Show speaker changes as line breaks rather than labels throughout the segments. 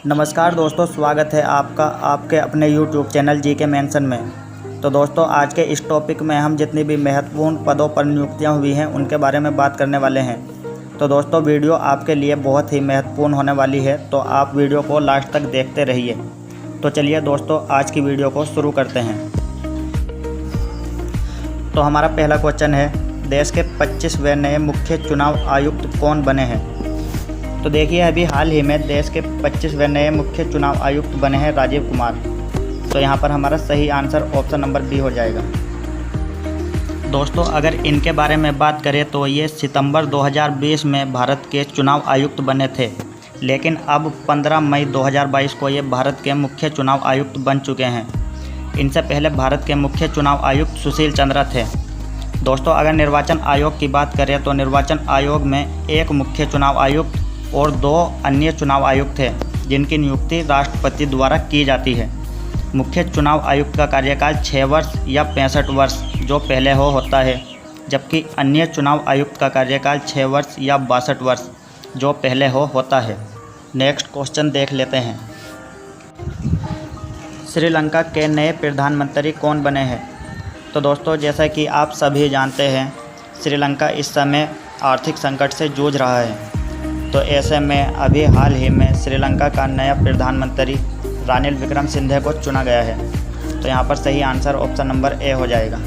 नमस्कार दोस्तों, स्वागत है आपका आपके अपने YouTube चैनल जीके मेंशन में। तो दोस्तों, आज के इस टॉपिक में हम जितनी भी महत्वपूर्ण पदों पर नियुक्तियां हुई हैं उनके बारे में बात करने वाले हैं। तो दोस्तों, वीडियो आपके लिए बहुत ही महत्वपूर्ण होने वाली है, तो आप वीडियो को लास्ट तक देखते रहिए। तो चलिए दोस्तों, आज की वीडियो को शुरू करते हैं। तो हमारा पहला क्वेश्चन है, देश के 25वें नए मुख्य चुनाव आयुक्त कौन बने हैं? तो देखिए, अभी हाल ही में देश के 25वें नए मुख्य चुनाव आयुक्त बने हैं राजीव कुमार। तो यहाँ पर हमारा सही आंसर ऑप्शन नंबर बी हो जाएगा। दोस्तों, अगर इनके बारे में बात करें तो ये सितंबर 2020 में भारत के चुनाव आयुक्त बने थे, लेकिन अब 15 मई 2022 को ये भारत के मुख्य चुनाव आयुक्त बन चुके हैं। इनसे पहले भारत के मुख्य चुनाव आयुक्त सुशील चंद्रा थे। दोस्तों, अगर निर्वाचन आयोग की बात करें तो निर्वाचन आयोग में एक मुख्य चुनाव आयुक्त और 2 अन्य चुनाव आयुक्त थे, जिनकी नियुक्ति राष्ट्रपति द्वारा की जाती है। मुख्य चुनाव आयुक्त का कार्यकाल 6 वर्ष या 65 वर्ष जो पहले होता है, जबकि अन्य चुनाव आयुक्त का कार्यकाल 6 वर्ष या 62 वर्ष जो पहले होता है। नेक्स्ट क्वेश्चन देख लेते हैं। श्रीलंका के नए प्रधानमंत्री कौन बने हैं? तो दोस्तों, जैसा कि आप सभी जानते हैं, श्रीलंका इस समय आर्थिक संकट से जूझ रहा है। तो ऐसे में अभी हाल ही में श्रीलंका का नया प्रधानमंत्री रानिल विक्रमसिंघे को चुना गया है। तो यहाँ पर सही आंसर ऑप्शन नंबर ए हो जाएगा।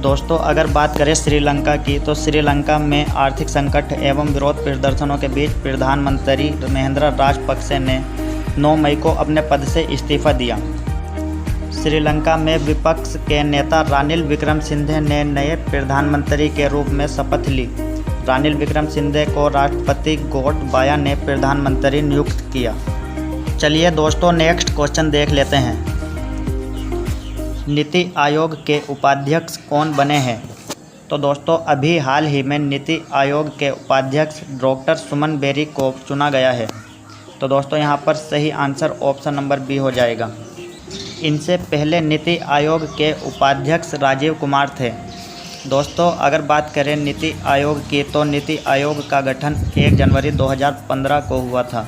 दोस्तों, अगर बात करें श्रीलंका की, तो श्रीलंका में आर्थिक संकट एवं विरोध प्रदर्शनों के बीच प्रधानमंत्री महिंद्रा राजपक्षे ने 9 मई को अपने पद से इस्तीफा दिया। श्रीलंका में विपक्ष के नेता रानिल विक्रमसिंघे ने नए प्रधानमंत्री के रूप में शपथ ली। रानिल विक्रमसिंघे को राष्ट्रपति गोटबाया ने प्रधानमंत्री नियुक्त किया। चलिए दोस्तों, नेक्स्ट क्वेश्चन देख लेते हैं। नीति आयोग के उपाध्यक्ष कौन बने हैं? तो दोस्तों, अभी हाल ही में नीति आयोग के उपाध्यक्ष डॉक्टर सुमन बेरी को चुना गया है। तो दोस्तों, यहाँ पर सही आंसर ऑप्शन नंबर बी हो जाएगा। इनसे पहले नीति आयोग के उपाध्यक्ष राजीव कुमार थे। दोस्तों, अगर बात करें नीति आयोग की, तो नीति आयोग का गठन 1 जनवरी 2015 को हुआ था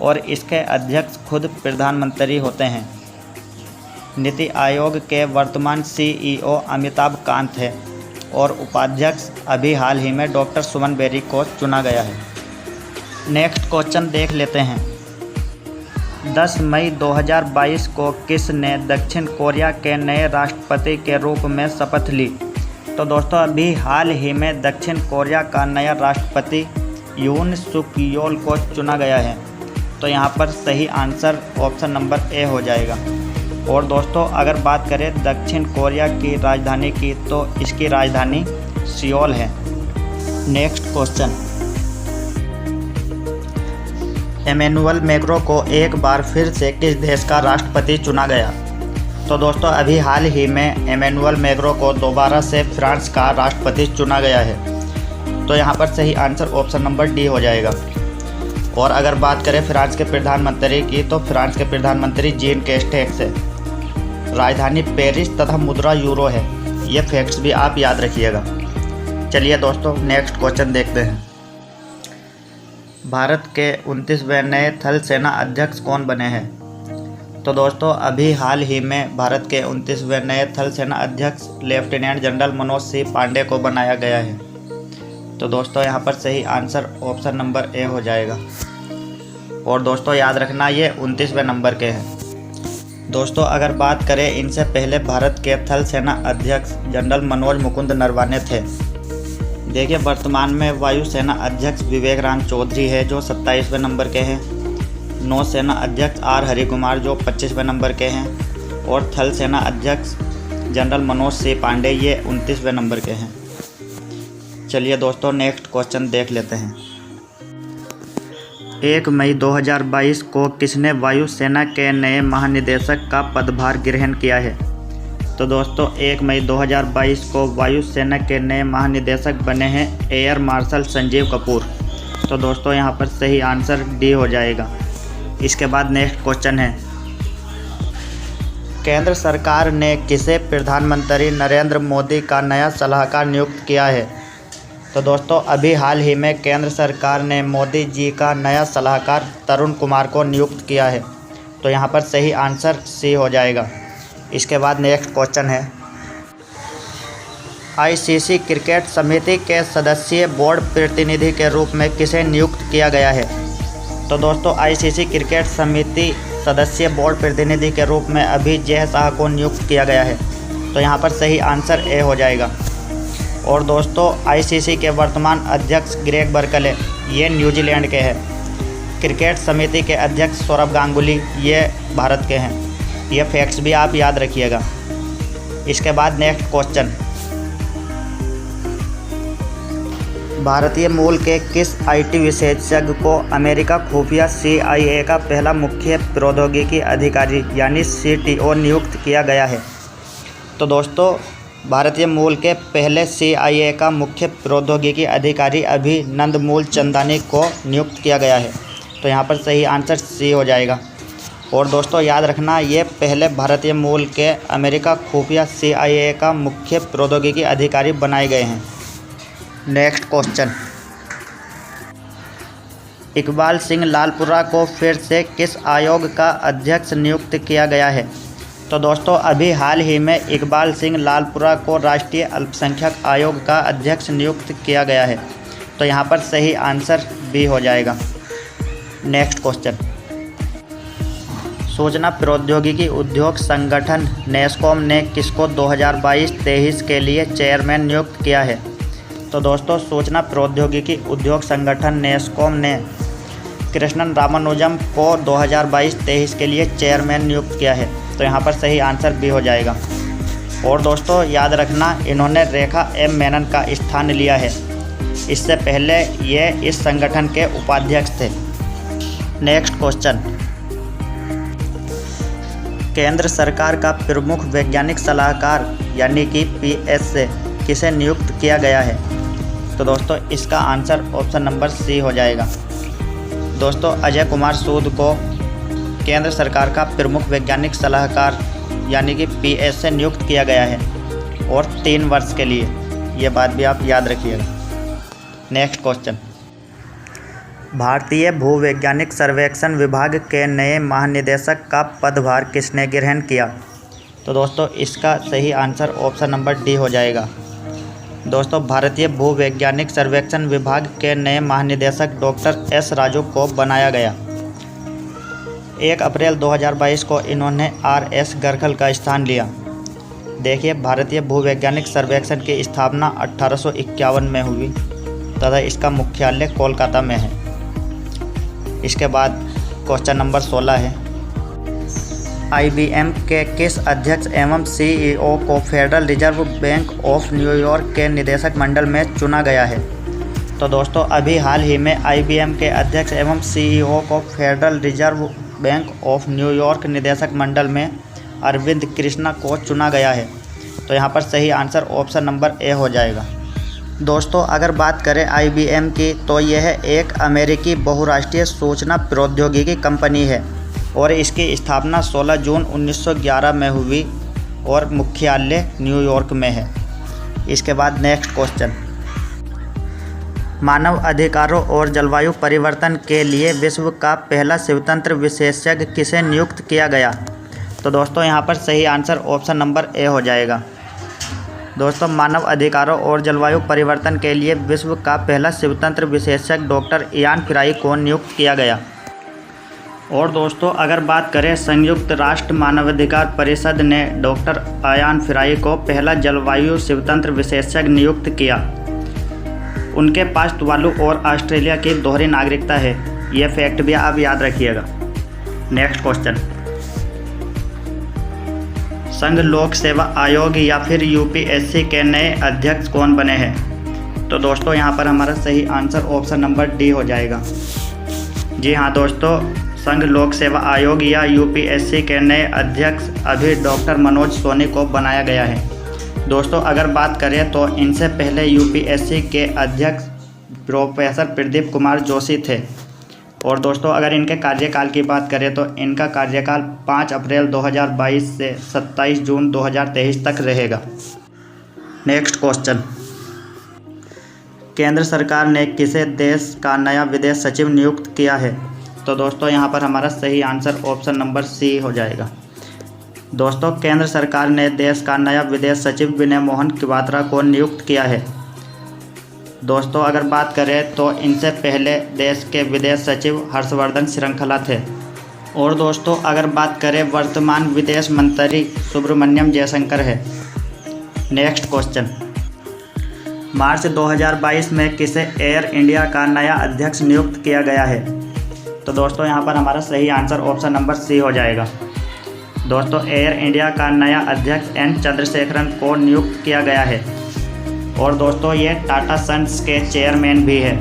और इसके अध्यक्ष खुद प्रधानमंत्री होते हैं। नीति आयोग के वर्तमान CEO अमिताभ कांत है और उपाध्यक्ष अभी हाल ही में डॉक्टर सुमन बेरी को चुना गया है। नेक्स्ट क्वेश्चन देख लेते हैं। 10 मई 2022 को किसने दक्षिण कोरिया के नए राष्ट्रपति के रूप में शपथ ली? तो दोस्तों, अभी हाल ही में दक्षिण कोरिया का नया राष्ट्रपति यून सुक योल को चुना गया है। तो यहाँ पर सही आंसर ऑप्शन नंबर ए हो जाएगा। और दोस्तों, अगर बात करें दक्षिण कोरिया की राजधानी की, तो इसकी राजधानी सियोल है। Next question. इमैनुअल मैक्रों को एक बार फिर से किस देश का राष्ट्रपति चुना गया? तो दोस्तों, अभी हाल ही में इमैनुअल मैक्रों को दोबारा से फ्रांस का राष्ट्रपति चुना गया है। तो यहाँ पर सही आंसर ऑप्शन नंबर डी हो जाएगा। और अगर बात करें फ्रांस के प्रधानमंत्री की, तो फ्रांस के प्रधानमंत्री जीन कैस्टेक्स है। राजधानी पेरिस तथा मुद्रा यूरो है। ये फैक्ट्स भी आप याद रखिएगा। चलिए दोस्तों, नेक्स्ट क्वेश्चन देखते हैं। भारत के 29वें नए थल सेना अध्यक्ष कौन बने हैं? तो दोस्तों, अभी हाल ही में भारत के 29वें नए थल सेना अध्यक्ष लेफ्टिनेंट जनरल मनोज सिंह पांडे को बनाया गया है। तो दोस्तों, यहाँ पर सही आंसर ऑप्शन नंबर ए हो जाएगा। और दोस्तों, याद रखना, ये 29वें नंबर के हैं। दोस्तों, अगर बात करें, इनसे पहले भारत के थल सेना अध्यक्ष जनरल मनोज मुकुंद नरवाने थे। देखिए, वर्तमान में वायुसेना अध्यक्ष विवेक राम चौधरी है जो 27वें नंबर के हैं। नौसेना अध्यक्ष आर हरिकुमार जो 25वें नंबर के हैं। और थल सेना अध्यक्ष जनरल मनोज सिंह पांडे ये 29वें नंबर के हैं। चलिए दोस्तों, नेक्स्ट क्वेश्चन देख लेते हैं। 1 मई 2022 को किसने वायुसेना के नए महानिदेशक का पदभार ग्रहण किया है? तो दोस्तों, 1 मई 2022 को वायुसेना के नए महानिदेशक बने हैं एयर मार्शल संजीव कपूर। तो दोस्तों, यहाँ पर सही आंसर डी हो जाएगा। इसके बाद नेक्स्ट क्वेश्चन है, केंद्र सरकार ने किसे प्रधानमंत्री नरेंद्र मोदी का नया सलाहकार नियुक्त किया है? तो दोस्तों अभी हाल ही में केंद्र सरकार ने मोदी जी का नया सलाहकार तरुण कुमार को नियुक्त किया है। तो यहाँ पर सही आंसर सी हो जाएगा। इसके बाद नेक्स्ट क्वेश्चन है, आईसीसी क्रिकेट समिति के सदस्यीय बोर्ड प्रतिनिधि के रूप में किसे नियुक्त किया गया है? तो दोस्तों आईसीसी क्रिकेट समिति सदस्यीय बोर्ड प्रतिनिधि के रूप में अभी जय शाह को नियुक्त किया गया है। तो यहाँ पर सही आंसर ए हो जाएगा। और दोस्तों आईसीसी के वर्तमान अध्यक्ष ग्रेग बर्कले, ये न्यूजीलैंड के हैं। क्रिकेट समिति के अध्यक्ष सौरभ गांगुली, ये भारत के हैं। ये फैक्ट्स भी आप याद रखिएगा। इसके बाद नेक्स्ट क्वेश्चन, भारतीय मूल के किस आईटी विशेषज्ञ को अमेरिका खुफिया CIA का पहला मुख्य प्रौद्योगिकी अधिकारी यानी CTO नियुक्त किया गया है? तो दोस्तों भारतीय मूल के पहले CIA का मुख्य प्रौद्योगिकी अधिकारी अभी नंदमूल चंदानी को नियुक्त किया गया है। तो यहाँ पर सही आंसर सी हो जाएगा। और दोस्तों याद रखना, ये पहले भारतीय मूल के अमेरिका खुफिया CIA का मुख्य प्रौद्योगिकी अधिकारी बनाए गए हैं। नेक्स्ट क्वेश्चन, इकबाल सिंह लालपुरा को फिर से किस आयोग का अध्यक्ष नियुक्त किया गया है? तो दोस्तों अभी हाल ही में इकबाल सिंह लालपुरा को राष्ट्रीय अल्पसंख्यक आयोग का अध्यक्ष नियुक्त किया गया है। तो यहाँ पर सही आंसर बी हो जाएगा। नेक्स्ट क्वेश्चन, सूचना प्रौद्योगिकी उद्योग संगठन नेस्कॉम ने किसको 2022-23 के लिए चेयरमैन नियुक्त किया है? तो दोस्तों सूचना प्रौद्योगिकी उद्योग संगठन नेस्कॉम ने कृष्णन रामानुजम को 2022-23 के लिए चेयरमैन नियुक्त किया है। तो यहाँ पर सही आंसर बी हो जाएगा। और दोस्तों याद रखना, इन्होंने रेखा एम मेनन का स्थान लिया है। इससे पहले ये इस संगठन के उपाध्यक्ष थे। नेक्स्ट क्वेश्चन, केंद्र सरकार का प्रमुख वैज्ञानिक सलाहकार यानी कि PS से किसे नियुक्त किया गया है? तो दोस्तों इसका आंसर ऑप्शन नंबर सी हो जाएगा। दोस्तों अजय कुमार सूद को केंद्र सरकार का प्रमुख वैज्ञानिक सलाहकार यानी कि PS से नियुक्त किया गया है और 3 वर्ष के लिए। ये बात भी आप याद रखिएगा। नेक्स्ट क्वेश्चन, भारतीय भूवैज्ञानिक सर्वेक्षण विभाग के नए महानिदेशक का पदभार किसने ग्रहण किया? तो दोस्तों इसका सही आंसर ऑप्शन नंबर डी हो जाएगा। दोस्तों भारतीय भूवैज्ञानिक सर्वेक्षण विभाग के नए महानिदेशक डॉक्टर S राजू को बनाया गया। 1 अप्रैल 2022 को इन्होंने RS गरखल का स्थान लिया। देखिए, भारतीय भूवैज्ञानिक सर्वेक्षण की स्थापना 1851 में हुई तथा इसका मुख्यालय कोलकाता में है। इसके बाद क्वेश्चन नंबर 16 है, IBM के किस अध्यक्ष एवं CEO को federal reserve bank of New York के निदेशक मंडल में चुना गया है? तो दोस्तों अभी हाल ही में IBM के अध्यक्ष एवं CEO को federal reserve bank of New York निदेशक मंडल में अरविंद कृष्णा को चुना गया है। तो यहाँ पर सही आंसर ऑप्शन नंबर ए हो जाएगा। दोस्तों अगर बात करें IBM की, तो यह एक अमेरिकी बहुराष्ट्रीय सूचना प्रौद्योगिकी कंपनी है और इसकी स्थापना 16 जून 1911 में हुई और मुख्यालय न्यूयॉर्क में है। इसके बाद नेक्स्ट क्वेश्चन, मानव अधिकारों और जलवायु परिवर्तन के लिए विश्व का पहला स्वतंत्र विशेषज्ञ किसे नियुक्त किया गया? तो दोस्तों यहाँ पर सही आंसर ऑप्शन नंबर ए हो जाएगा। दोस्तों मानव अधिकारों और जलवायु परिवर्तन के लिए विश्व का पहला स्वतंत्र विशेषज्ञ डॉक्टर इयान फ्राई को नियुक्त किया गया। और दोस्तों अगर बात करें, संयुक्त राष्ट्र मानवाधिकार परिषद ने डॉक्टर इयान फ्राई को पहला जलवायु स्वतंत्र विशेषज्ञ नियुक्त किया। उनके पास तुवालू और ऑस्ट्रेलिया की दोहरी नागरिकता है। यह फैक्ट भी आप याद रखिएगा। नेक्स्ट क्वेश्चन, संघ लोक सेवा आयोग या फिर UPSC के नए अध्यक्ष कौन बने हैं? तो दोस्तों यहाँ पर हमारा सही आंसर ऑप्शन नंबर डी हो जाएगा। जी हाँ दोस्तों, संघ लोक सेवा आयोग या UPSC के नए अध्यक्ष अभी डॉक्टर मनोज सोनी को बनाया गया है। दोस्तों अगर बात करें तो इनसे पहले UPSC के अध्यक्ष प्रोफेसर प्रदीप कुमार जोशी थे। और दोस्तों अगर इनके कार्यकाल की बात करें तो इनका कार्यकाल 5 अप्रैल 2022 से 27 जून 2023 तक रहेगा। नेक्स्ट क्वेश्चन, केंद्र सरकार ने किसे देश का नया विदेश सचिव नियुक्त किया है? तो दोस्तों यहाँ पर हमारा सही आंसर ऑप्शन नंबर सी हो जाएगा। दोस्तों केंद्र सरकार ने देश का नया विदेश सचिव विनय मोहन क्वात्रा को नियुक्त किया है। दोस्तों अगर बात करें तो इनसे पहले देश के विदेश सचिव हर्षवर्धन श्रृंखला थे। और दोस्तों अगर बात करें वर्तमान विदेश मंत्री सुब्रमण्यम जयशंकर है। नेक्स्ट क्वेश्चन, मार्च 2022 में किसे एयर इंडिया का नया अध्यक्ष नियुक्त किया गया है? तो दोस्तों यहाँ पर हमारा सही आंसर ऑप्शन नंबर सी हो जाएगा। दोस्तों एयर इंडिया का नया अध्यक्ष एन चंद्रशेखरन को नियुक्त किया गया है। और दोस्तों ये टाटा सन्स के चेयरमैन भी है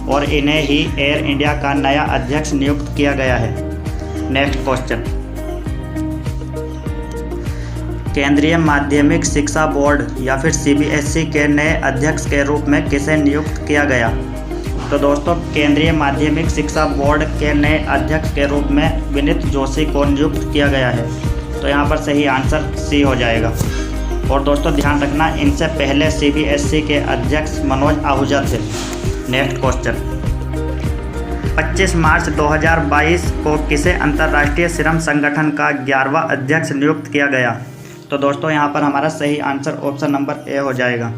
और इन्हें ही एयर इंडिया का नया अध्यक्ष नियुक्त किया गया है। नेक्स्ट क्वेश्चन, केंद्रीय माध्यमिक शिक्षा बोर्ड या फिर सीबीएसई के नए अध्यक्ष के रूप में किसे नियुक्त किया गया? तो दोस्तों केंद्रीय माध्यमिक शिक्षा बोर्ड के नए अध्यक्ष के रूप में विनीत जोशी को नियुक्त किया गया है। तो यहाँ पर सही आंसर सी हो जाएगा। और दोस्तों ध्यान रखना इनसे पहले सीबीएसई के अध्यक्ष मनोज आहूजा थे। नेक्स्ट क्वेश्चन, 25 मार्च 2022 को किसे अंतर्राष्ट्रीय श्रम संगठन का 11वां अध्यक्ष नियुक्त किया गया? तो दोस्तों यहाँ पर हमारा सही आंसर ऑप्शन नंबर ए हो जाएगा।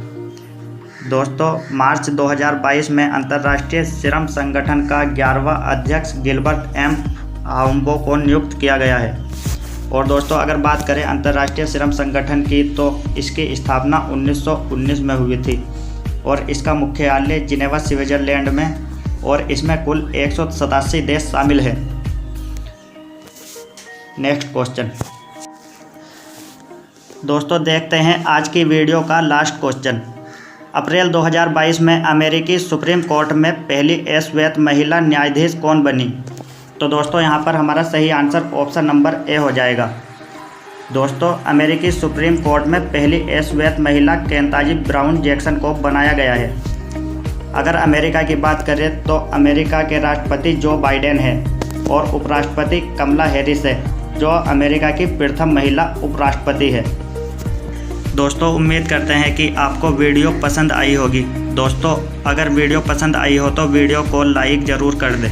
दोस्तों मार्च 2022 में अंतर्राष्ट्रीय श्रम संगठन का 11वां अध्यक्ष गिलबर्ट एम हाउम्बो को नियुक्त किया गया है। और दोस्तों अगर बात करें अंतर्राष्ट्रीय श्रम संगठन की तो इसकी स्थापना 1919 में हुई थी और इसका मुख्यालय जिनेवा स्विट्जरलैंड में और इसमें कुल 187 देश शामिल हैं। नेक्स्ट क्वेश्चन, दोस्तों देखते हैं आज की वीडियो का लास्ट क्वेश्चन। अप्रैल 2022 में अमेरिकी सुप्रीम कोर्ट में पहली श्वेत महिला न्यायाधीश कौन बनी? तो दोस्तों यहाँ पर हमारा सही आंसर ऑप्शन नंबर ए हो जाएगा। दोस्तों अमेरिकी सुप्रीम कोर्ट में पहली श्वेत महिला केंताजी ब्राउन जैक्सन को बनाया गया है। अगर अमेरिका की बात करें तो अमेरिका के राष्ट्रपति जो बाइडेन है और उपराष्ट्रपति कमला हैरिस है जो अमेरिका की प्रथम महिला उपराष्ट्रपति है। दोस्तों उम्मीद करते हैं कि आपको वीडियो पसंद आई होगी। दोस्तों अगर वीडियो पसंद आई हो तो वीडियो को लाइक ज़रूर कर दें।